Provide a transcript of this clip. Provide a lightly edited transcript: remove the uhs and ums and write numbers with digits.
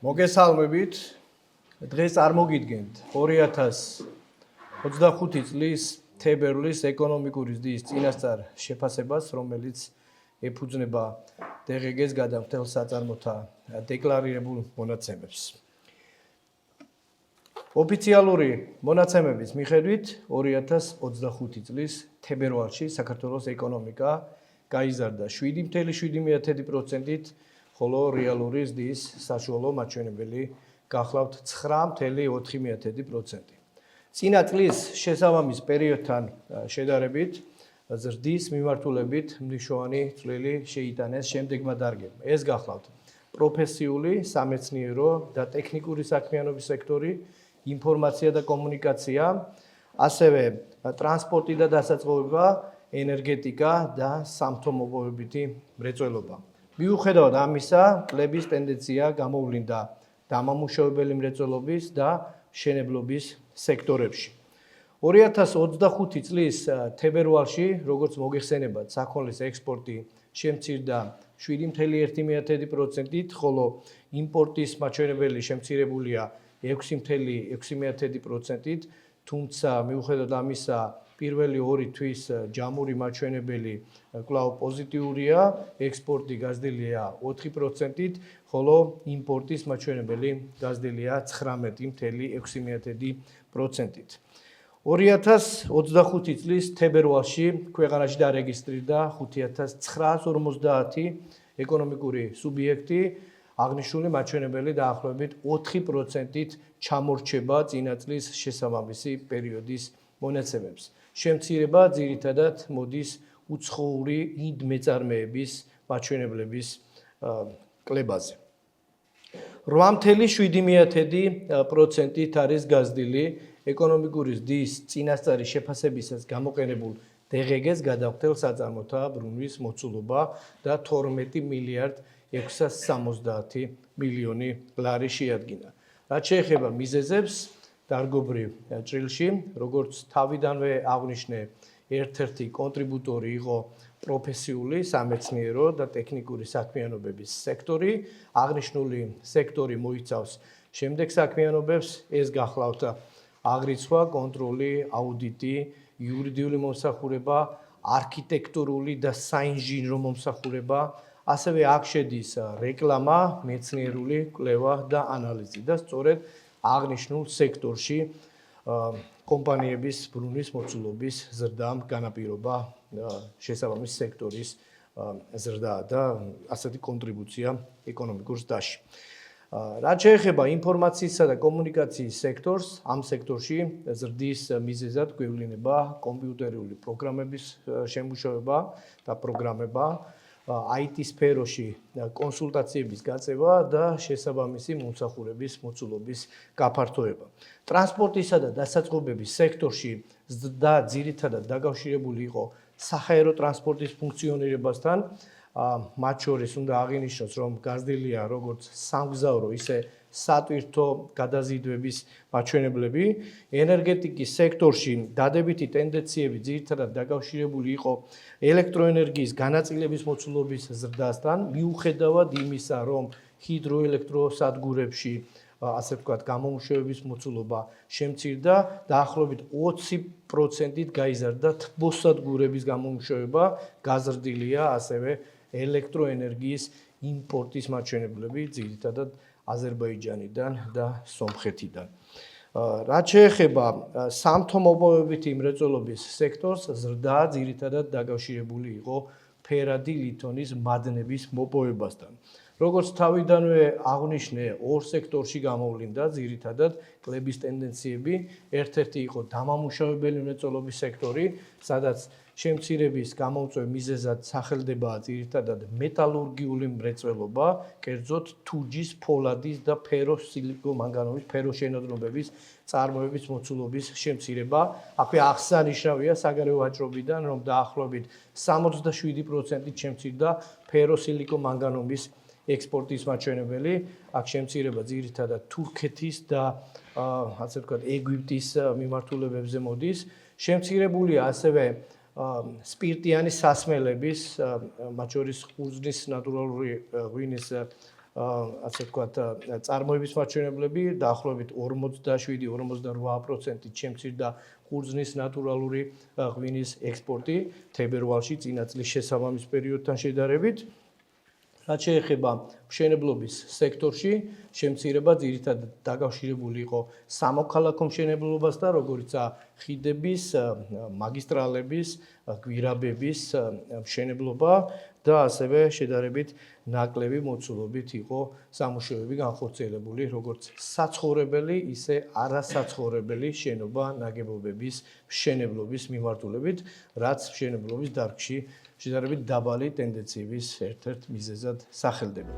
მოგესალმებით. დღეს წარმოგიდგენთ 2025 წლის თებერვლის ეკონომიკური ზრდის წინასწარ შეფასებას, რომელიც ეფუძნება DGG-ს გადამხდელ საწარმოთა დეკლარირებულ მონაცემებს. ოფიციალური მონაცემების მიხედვით 2025 წლის თებერვალში საქართველოს ეკონომიკა გაიზარდა 7.7%-ით, ხოლო რეალური ზრდის საშუალო მაჩვენებელი გახლავთ 9.4%. წინა წლის შესაბამის პერიოდთან შედარებით ზრდის მიმართულებით მნიშვნელოვანი წვლილი შეიტანეს შემდეგმა დარგებმა. ეს გახლავთ პროფესიული, სამეცნიერო და ტექნიკური საქმიანობის სექტორი, ინფორმაცია და კომუნიკაცია, ასევე ტრანსპორტი და დასაწყობება, ენერგეტიკა და სამთო-მოპოვებითი მრეწველობა. მიუხედავად ამისა, კლების ტენდენცია გამოვლინდა დამამუშავებელი მრეწველობის და მშენებლობის სექტორებში. 2025 წლის თებერვალში, როგორც მოგეხსენებათ, საქონლის ექსპორტი შემცირდა 7.1%-ით, ხოლო იმპორტის მაჩვენებელი შემცირებულია 6.6%-ით, თუმცა მიუხედავად ამისა, პირველი 2 თვის ჯამური მაჩვენებელი კვლავ პოზიტიურია, ექსპორტი გაზრდილია 4%-ით, ხოლო იმპორტის მაჩვენებელი გაზრდილია 19.6%-ით. 2025 წლის თებერვალში ქვეყანაში დარეგისტრირდა 5950 ეკონომიკური სუბიექტი, აღნიშნული მაჩვენებელი დაახლოებით 4%-ით ჩამორჩება წინა წლის შესაბამისი პერიოდის მონაცემებს. შემცირება ძირითადად მოდის უცხოური ინდმეწარმეების მაჩვენებლების კლებაზე. 8.7%-ით არის გაზრდილი ეკონომიკური ზრდის წინასწარი შეფასებისას გამოყენებულ DGG-ს გადამხდელ საწარმოთა ბრუნვის მოცულობა და 12 მილიარდ 670 მილიონი ლარი შეადგინა. რაც შეეხება მიზეზებს, დარგობრივ ჭრილში, როგორც თავიდანვე აღვნიშნე, ერთ-ერთი კონტრიბუტორი იყო პროფესიული, სამეცნიერო და ტექნიკური საქმიანობების სექტორი. აღნიშნული სექტორი მოიცავს შემდეგ საქმიანობებს, ეს გახლავთ აღრიცხვა, კონტროლი, აუდიტი, იურიდიული მომსახურება, არქიტექტურული და საინჟინრო მომსახურება, ასევე აქ შედის რეკლამა, მეცნიერული კვლევა და ანალიზი და სწორედ აღნიშნულ სექტორში კომპანიების ბრუნვის მოცულობის ზრდამ განაპირობა შესაბამის სექტორის ზრდა და ასეთი კონტრიბუცია ეკონომიკურ ზრდაში. რაც შეეხება ინფორმაციისა და კომუნიკაციის სექტორს, ამ სექტორში ზრდის მიზეზად გვევლინება კომპიუტერული პროგრამების შემუშავება და პროგრამება, IT სფეროში კონსულტაციების გაწევა და შესაბამისი მომსახურების მოცულობის გაფართოება. ტრანსპორტისა და დასაწყობების სექტორში ზრდა ძირითადად დაკავშირებული იყო საჰაერო ტრანსპორტის ფუნქციონირებასთან, მათ შორის უნდა აღინიშნოს, რომ გაზრდილია როგორც სამგზავრო, ისე სატვირთო გადაზიდვების მაჩვენებლები. ენერგეტიკის სექტორში დადებითი ტენდენციები ძირითადად დაკავშირებული იყო ელექტროენერგიის განაწილების მოცულობის ზრდასთან, მიუხედავად იმისა, რომ ჰიდროელექტროსადგურებში, ასე ვთქვათ, გამომუშავების მოცულობა შემცირდა, დაახლოებით 20%-ით გაიზარდა თბოსადგურების გამომუშავება, გაზრდილია ასევე ელექტროენერგიის იმპორტის მაჩვენებლები, ძირითადად აზერბაიჯანიდან და სომხეთიდან. რაც შეეხება სამთო-მოპოვებითი მრეწველობის სექტორს, ზრდა ძირითადად დაკავშირებული იყო ფერადი ლითონის მადნების მოპოვებასთან. როგორც თავიდანვე აღვნიშნე, ორ სექტორში გამოვლინდა ძირითადად კლების ტენდენციები. ერთ-ერთი იყო დამამუშავებელი მრეწველობის სექტორი, სადაც შემცირების გამომწვევ მიზეზად სახელდება ძირითადად მეტალურგიული მრეწველობა, კერძოდ თუჯის, ფოლადის და ფეროსილიკომანგანუმის ფეროშენოდნობების წარმოების მოცულობის შემცირება. აქვე აღსანიშნავია საგარეო ვაჭრობიდან, რომ დაახლოებით 67%-ით შემცირდა ფეროსილიკომანგანუმის ექსპორტის მაჩვენებელი. აქ შემცირება ძირითადად თურქეთის და ასე ვთქვათ, ეგვიპტის მიმართულებებზე მოდის. შემცირებულია ასევე სპირტიანი სასმელების, მათ შორის ყურძნის ნატურალური ღვინის ასე ვთქვათ, წარმოების მაჩვენებლები დაახლოებით 47-48% შემცირდა ყურძნის ნატურალური ღვინის ექსპორტი თებერვალში წინა წლის შესაბამის პერიოდთან შედარებით. რაც შეეხება მშენებლობის სექტორში, შემცირება ძირითადად დაკავშირებული იყო სამოქალაქო მშენებლობასთან, როგორიცაა ხიდების, მაგისტრალების, გვირაბების მშენებლობა და ასევე შედარებით ნაკლები მოცულობით იყო სამუშაოები განხორციელებული, როგორც საცხოვრებელი, ისე არასაცხოვრებელი შენობა-ნაგებობების მშენებლობის მიმართულებით, რაც მშენებლობის დარგში შედარებით დაბალი ტენდენციების ერთ-ერთ მიზეზად სახელდება.